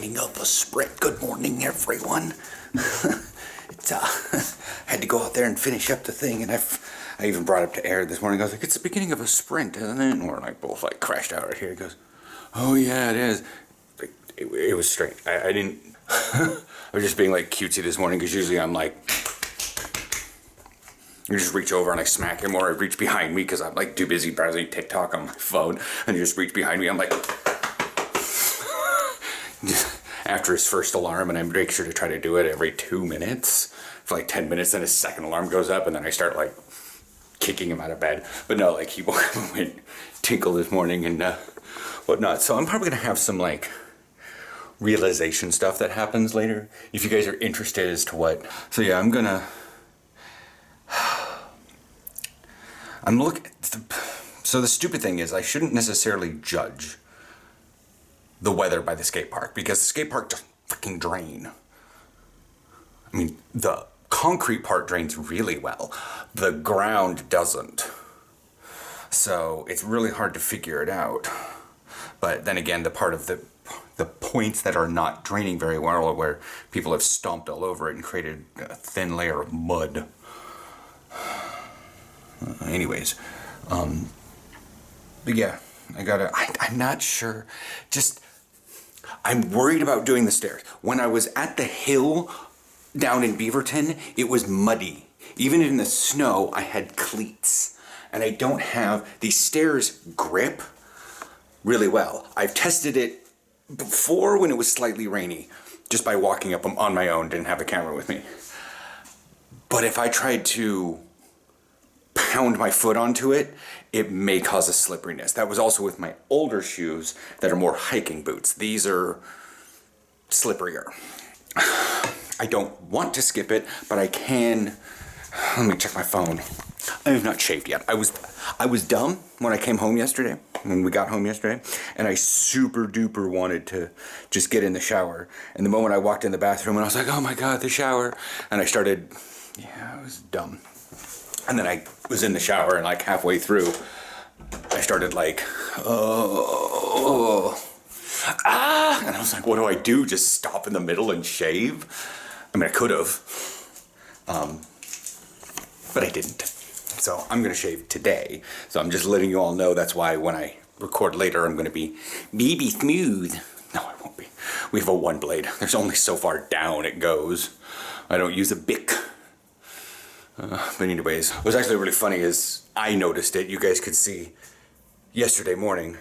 beginning of a sprint. Good morning, everyone. I had to go out there and finish up the thing, and I even brought up to Aaron this morning. I was like, it's the beginning of a sprint, isn't it? And we're like both like crashed out right here. He goes, oh yeah, it is. Like, it was strange. I didn't. I was just being like cutesy this morning because usually I'm like, you just reach over and I smack him, or I reach behind me because I'm like too busy browsing TikTok on my phone, and you just reach behind me. I'm like. After his first alarm, and I make sure to try to do it every 2 minutes for like 10 minutes, then his second alarm goes up, and then I start like kicking him out of bed. But no, like he woke up and went tinkle this morning and whatnot. So I'm probably gonna have some like realization stuff that happens later if you guys are interested as to what. So yeah, so the stupid thing is I shouldn't necessarily judge the weather by the skate park, because the skate park doesn't fucking drain. I mean, the concrete part drains really well. The ground doesn't. So it's really hard to figure it out. But then again, the part of the points that are not draining very well are where people have stomped all over it and created a thin layer of mud. Anyways, but yeah, I'm not sure. I'm worried about doing the stairs. When I was at the hill down in Beaverton, it was muddy. Even in the snow, I had cleats. And I don't have, these stairs grip really well. I've tested it before when it was slightly rainy, just by walking up them on my own, didn't have a camera with me. But if I tried to pound my foot onto it, it may cause a slipperiness. That was also with my older shoes that are more hiking boots. These are slipperier. I don't want to skip it, but I can. Let me check my phone. I have not shaved yet. I was dumb when I came home yesterday, when we got home yesterday, and I super duper wanted to just get in the shower. And the moment I walked in the bathroom, and I was like, oh my God, the shower. And I started, yeah, I was dumb. And then I was in the shower, and like halfway through, I started like, and I was like, what do I do? Just stop in the middle and shave? I mean, I could have, but I didn't. So I'm gonna shave today. So I'm just letting you all know that's why when I record later, I'm gonna be BB smooth. No, I won't be. We have a one blade. There's only so far down it goes. I don't use a Bic. But anyways, what was actually really funny is I noticed it. You guys could see yesterday morning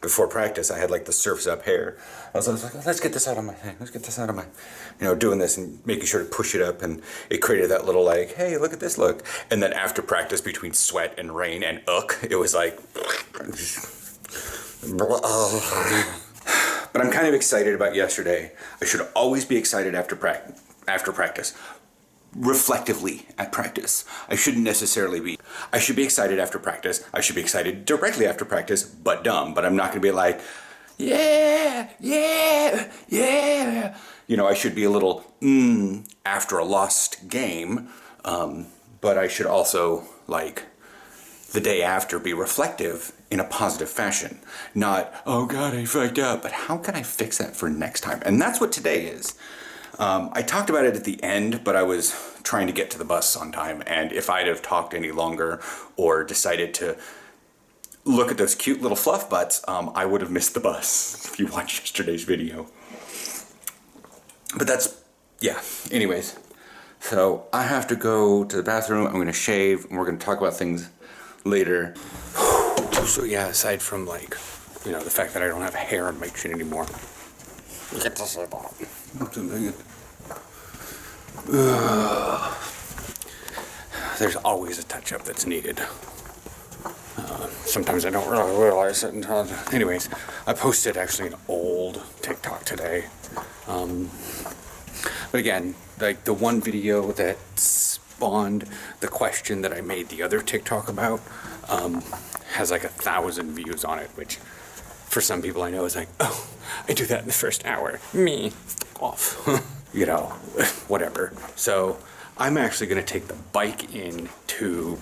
before practice, I had like the surf's up hair. I was like, let's get this out of my thing. Let's get this out of my, doing this and making sure to push it up. And it created that little like, hey, look at this look. And then after practice, between sweat and rain and it was like, but I'm kind of excited about yesterday. I should always be excited after practice. Reflectively at practice. I shouldn't necessarily be. I should be excited after practice. I should be excited directly after practice, but dumb. But I'm not gonna be like, yeah. I should be a little after a lost game. But I should also, like, the day after be reflective in a positive fashion. Not, oh God, I fucked up. But how can I fix that for next time? And that's what today is. I talked about it at the end, but I was trying to get to the bus on time, and if I'd have talked any longer or decided to look at those cute little fluff butts, I would have missed the bus if you watched yesterday's video. But anyways. So I have to go to the bathroom, I'm gonna shave, and we're gonna talk about things later. So yeah, aside from like, the fact that I don't have hair on my chin anymore. Get this out. There's always a touch-up that's needed. Sometimes I don't really realize it until... Anyways, I posted actually an old TikTok today. But again, like the one video that spawned the question that I made the other TikTok about has like 1,000 views on it, which for some people I know is like, oh, I do that in the first hour. Me. Off. Whatever. So I'm actually going to take the bike in to,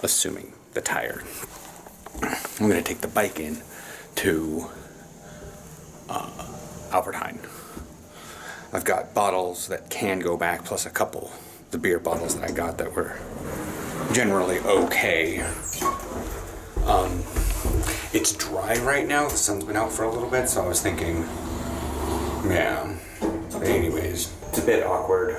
assuming the tire, I'm going to take the bike in to Albert Heijn. I've got bottles that can go back, plus a couple, the beer bottles that I got that were generally okay. It's dry right now, the sun's been out for a little bit, so I was thinking, yeah. But anyways, it's a bit awkward.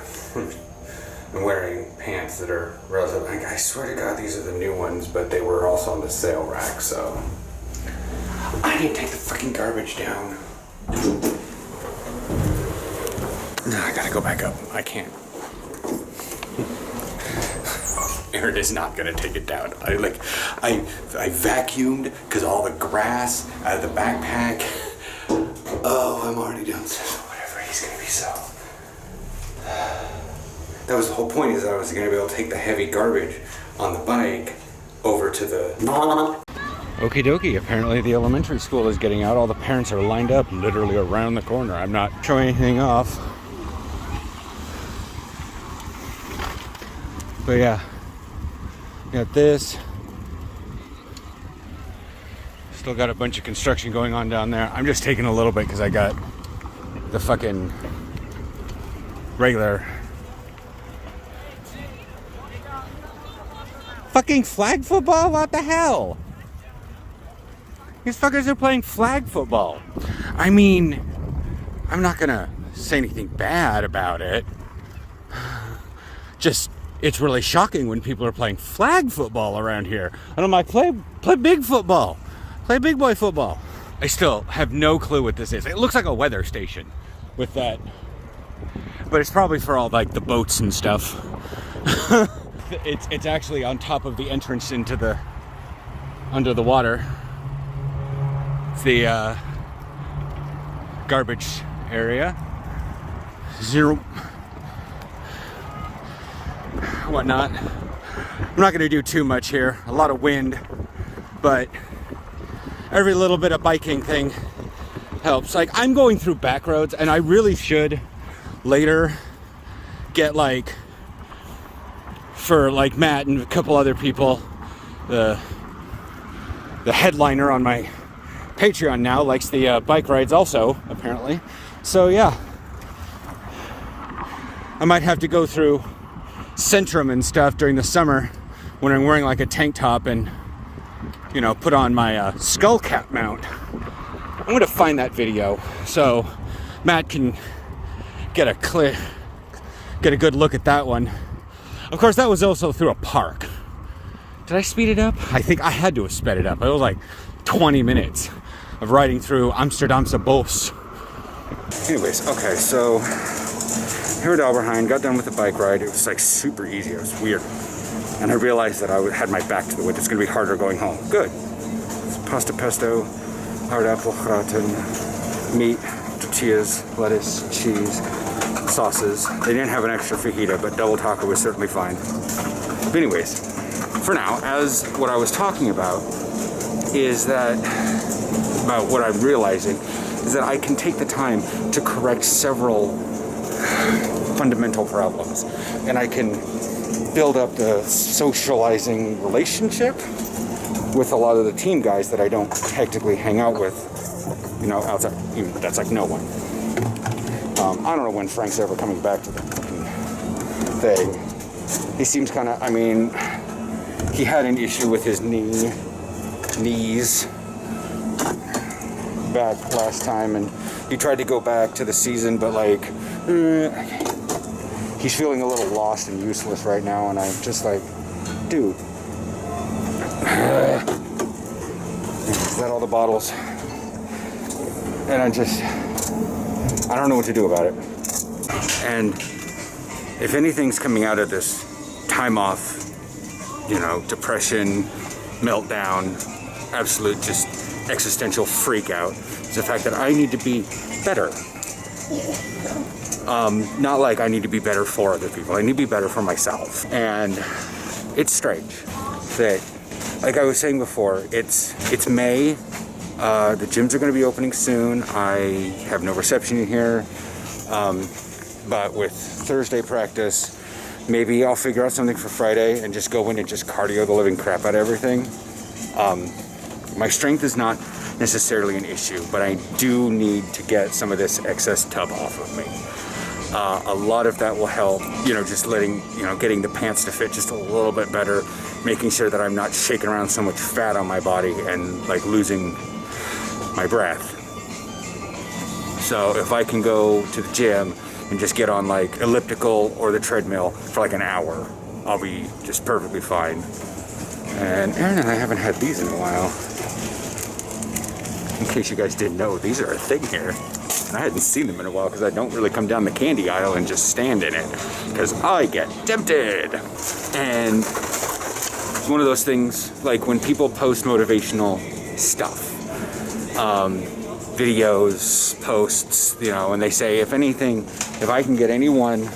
I'm wearing pants that are relative. I swear to God, these are the new ones, but they were also on the sale rack, so. I didn't take the freaking garbage down. No, I gotta go back up. I can't. Aaron is not gonna take it down. I vacuumed because all the grass out of the backpack. Oh, I'm already downstairs. Whatever, he's gonna be so. That was the whole point, is that I was gonna be able to take the heavy garbage on the bike over to the. Okie dokie, apparently the elementary school is getting out. All the parents are lined up literally around the corner. I'm not showing anything off. But yeah, got this. Still got a bunch of construction going on down there. I'm just taking a little bit because I got the fucking regular fucking flag football? What the hell? These fuckers are playing flag football. I mean, I'm not gonna say anything bad about it. Just, it's really shocking when people are playing flag football around here. And I'm like, play big football. Play big boy football. I still have no clue what this is. It looks like a weather station with that. But it's probably for all like the boats and stuff. It's actually on top of the entrance into the, under the water. It's the garbage area. Zero. Whatnot. I'm not going to do too much here. A lot of wind, but every little bit of biking thing helps. Like, I'm going through back roads, and I really should later get, like, for like Matt and a couple other people, the headliner on my Patreon now likes the bike rides also, apparently. So yeah, I might have to go through Centrum and stuff during the summer when I'm wearing like a tank top and, you know, put on my skull cap mount. I'm gonna find that video so Matt can get a good look at that one. Of course, that was also through a park. Did I speed it up? I think I had to have sped it up. It was like 20 minutes of riding through Amsterdamse Bos. Anyways, okay, so here at Albert Heijn, got done with the bike ride. It was like super easy. It was weird. And I realized that I had my back to the wind. It's gonna be harder going home. Good. It's pasta pesto, hard apple gratin, meat, tortillas, lettuce, cheese, sauces. They didn't have an extra fajita, but double taco was certainly fine. But anyways, for now, as what I was talking about is that, about what I'm realizing, is that I can take the time to correct several fundamental problems. And I can build up the socializing relationship with a lot of the team guys that I don't technically hang out with, you know, outside. That's like no one. I don't know when Frank's ever coming back to the thing. He seems kind of, I mean, he had an issue with his knees back last time, and he tried to go back to the season, but like, he's feeling a little lost and useless right now, and I'm just like, dude. Is that all the bottles? And I don't know what to do about it. And if anything's coming out of this time off, you know, depression, meltdown, absolute just existential freak out, is the fact that I need to be better. Not like I need to be better for other people. I need to be better for myself. And it's strange that, like I was saying before, it's May. The gyms are going to be opening soon. I have no reception in here. But with Thursday practice, maybe I'll figure out something for Friday and just go in and just cardio the living crap out of everything. My strength is not necessarily an issue, but I do need to get some of this excess tub off of me. A lot of that will help, just getting the pants to fit just a little bit better, making sure that I'm not shaking around so much fat on my body and like losing my breath. So if I can go to the gym and just get on like elliptical or the treadmill for like an hour, I'll be just perfectly fine. And Aaron and I haven't had these in a while. In case you guys didn't know, these are a thing here. And I hadn't seen them in a while because I don't really come down the candy aisle and just stand in it because I get tempted. And it's one of those things, like when people post motivational stuff, videos, posts, and they say, if anything, if I can get anyone,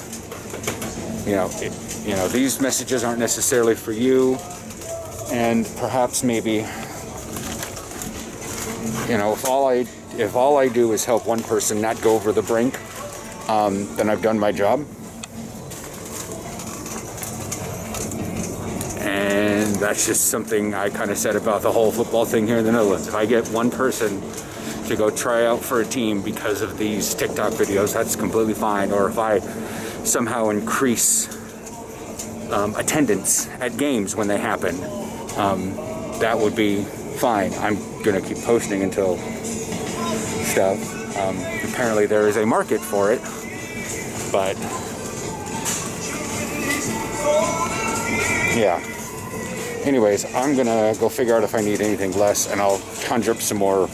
these messages aren't necessarily for you, and perhaps maybe, if all I do is help one person not go over the brink, then I've done my job. And that's just something I kind of said about the whole football thing here in the Netherlands. If I get one person to go try out for a team because of these TikTok videos, that's completely fine. Or if I somehow increase attendance at games when they happen, that would be fine. I'm gonna keep posting until stuff. Apparently there is a market for it, but yeah. Anyways, I'm gonna go figure out if I need anything less, and I'll conjure up some more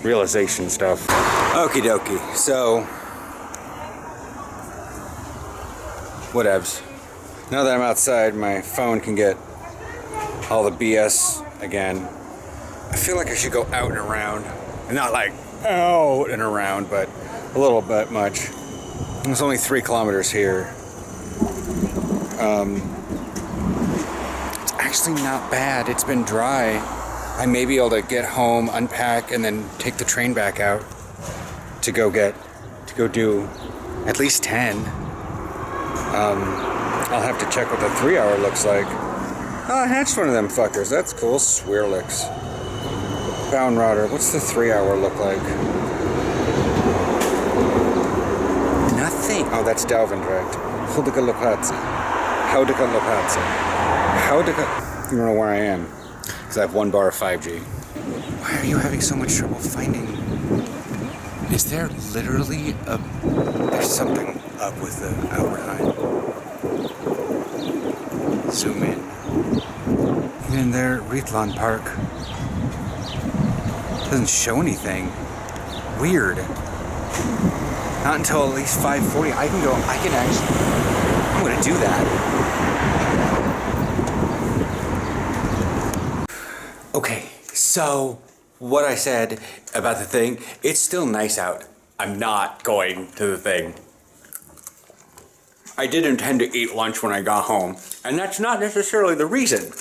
realization stuff. Okie dokie. So, whatevs. Now that I'm outside, my phone can get all the BS again. I feel like I should go out and around. Not like out and around, but a little bit much. It's only 3 kilometers here. It's actually not bad. It's been dry. I may be able to get home, unpack, and then take the train back out to go do at least 10. I'll have to check what the 3-hour looks like. Oh, I hatched one of them fuckers. That's cool. Swirlix. Boundrotter. What's the 3-hour look like? Nothing. Oh, that's Dalvendrecht. Houdica Lopatzi. Houdica Lopatzi. Houdica. I don't know where I am. Because I have 1 bar of 5G. Why are you having so much trouble finding? Is there literally there's something up with the Albertheim. Zoom in. Even in there, Rietland Park. Doesn't show anything. Weird. Not until at least 5:40. I'm gonna do that. Okay, so what I said about the thing, it's still nice out. I'm not going to the thing. I did intend to eat lunch when I got home, and that's not necessarily the reason.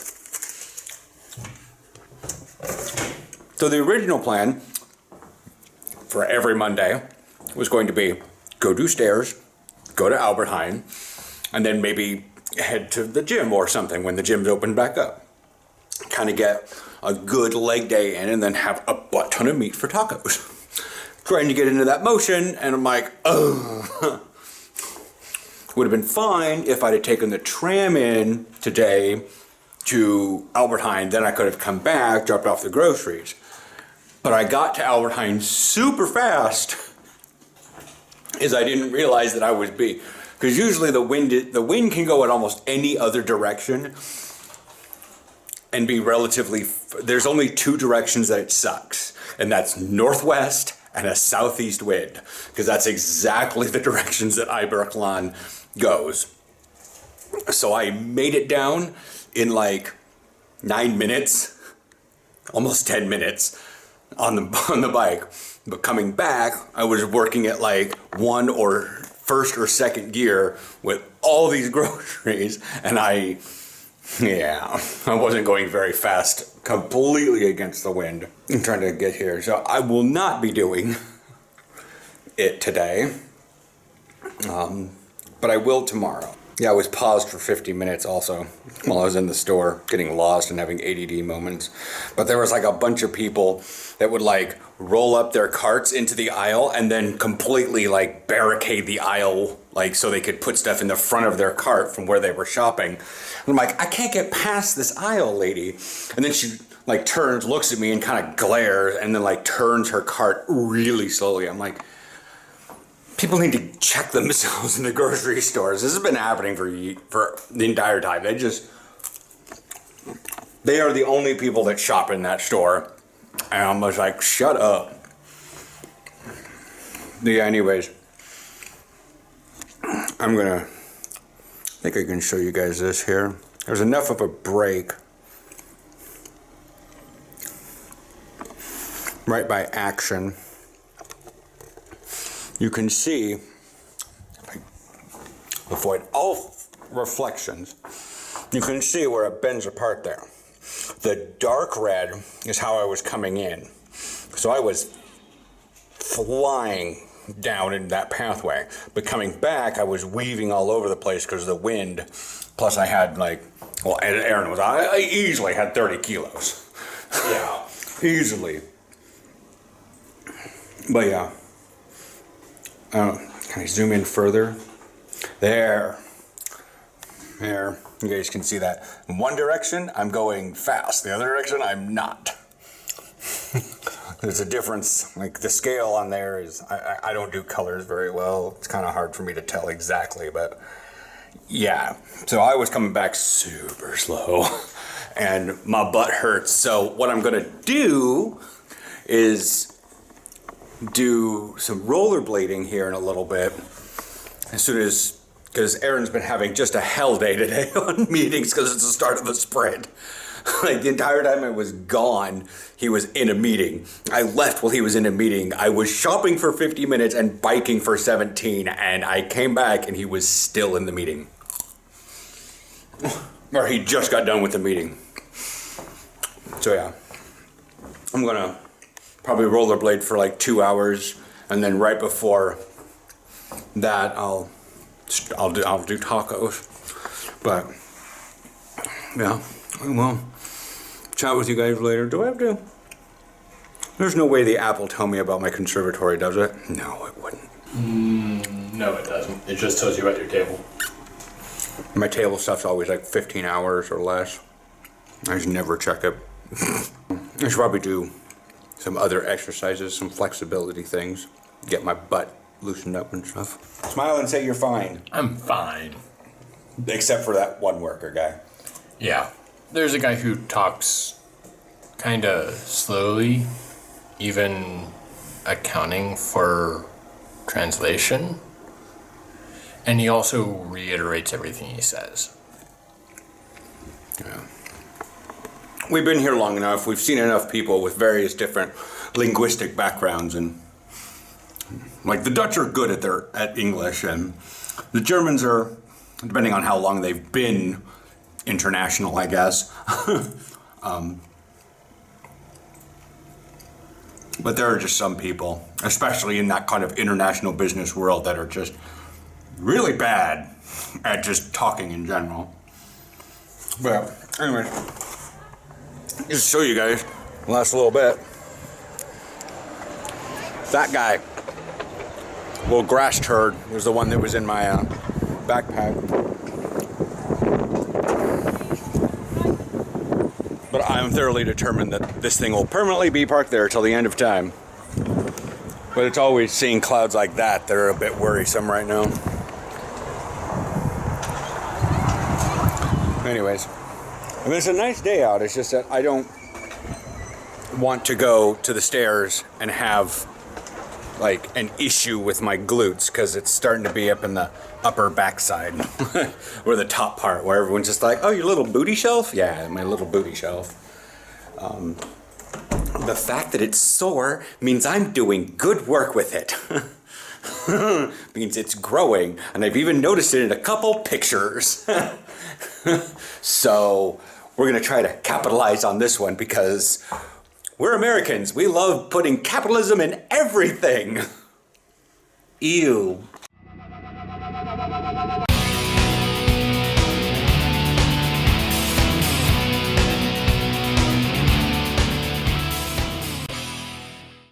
So the original plan for every Monday was going to be go do stairs, go to Albertheim, and then maybe head to the gym or something when the gym's open back up. Kind of get a good leg day in and then have a butt ton of meat for tacos. Trying to get into that motion, and I'm like, oh. Would have been fine if I'd have taken the tram in today to Albertheim, then I could have come back, dropped off the groceries. But I got to Albertheim super fast, as I didn't realize that I was because usually the wind can go in almost any other direction and be relatively, there's only 2 directions that it sucks, and that's northwest and a southeast wind, because that's exactly the directions that Iberklan goes. So I made it down in like 9 minutes, almost 10 minutes on the bike. But coming back, I was working at like 1 or 1st or 2nd gear with all these groceries, and I wasn't going very fast, completely against the wind. I'm trying to get here. So I will not be doing it today, but I will tomorrow. Yeah, I was paused for 50 minutes also while I was in the store, getting lost and having ADD moments. But there was like a bunch of people that would like roll up their carts into the aisle and then completely like barricade the aisle, like so they could put stuff in the front of their cart from where they were shopping. And I'm like, I can't get past this aisle, lady. And then she like turns, looks at me and kind of glares and then like turns her cart really slowly. I'm like, people need to check themselves in the grocery stores. This has been happening for the entire time. They are the only people that shop in that store. And I'm just like, shut up. Yeah, anyways. I think I can show you guys this here. There's enough of a break right by Action. You can see, if I avoid all reflections, you can see where it bends apart there. The dark red is how I was coming in. So I was flying down in that pathway. But coming back, I was weaving all over the place because of the wind. Plus I had I easily had 30 kilos. Yeah, easily. But yeah. Can I zoom in further? There. You guys can see that. In one direction, I'm going fast. The other direction, I'm not. There's a difference. Like the scale on there is, I don't do colors very well. It's kind of hard for me to tell exactly, but yeah. So I was coming back super slow and my butt hurts. So what I'm going to do is do some rollerblading here in a little bit, because Aaron's been having just a hell day today on meetings because it's the start of the sprint. Like the entire time I was gone, he was in a meeting. I left while he was in a meeting. I was shopping for 50 minutes and biking for 17, and I came back and he was still in the meeting. Or he just got done with the meeting. So yeah, I'm gonna probably rollerblade for like 2 hours, and then right before that I'll do tacos. But yeah, well, chat with you guys later. Do I have to? There's no way the app will tell me about my conservatory, does it? No, it wouldn't. No, it doesn't. It just tells you about your table. My table stuff's always like 15 hours or less. I just never check it. I should probably do some other exercises, some flexibility things, get my butt loosened up and stuff. Smile and say you're fine. I'm fine. Except for that one worker guy. Yeah. There's a guy who talks kind of slowly, even accounting for translation. And he also reiterates everything he says. Yeah. We've been here long enough. We've seen enough people with various different linguistic backgrounds, and like the Dutch are good at English, and the Germans are, depending on how long they've been international, I guess. But there are just some people, especially in that kind of international business world, that are just really bad at just talking in general. But anyway, just show you guys the last little bit. That guy, little grass turd, was the one that was in my backpack. But I'm thoroughly determined that this thing will permanently be parked there till the end of time. But it's always seeing clouds like that that are a bit worrisome right now. Anyways, I mean, it's a nice day out. It's just that I don't want to go to the stairs and have like an issue with my glutes, because it's starting to be up in the upper backside or the top part where everyone's just like, oh, your little booty shelf? Yeah, my little booty shelf. The fact that it's sore means I'm doing good work with it. Means it's growing, and I've even noticed it in a couple pictures. So we're gonna try to capitalize on this one, because we're Americans. We love putting capitalism in everything. Ew.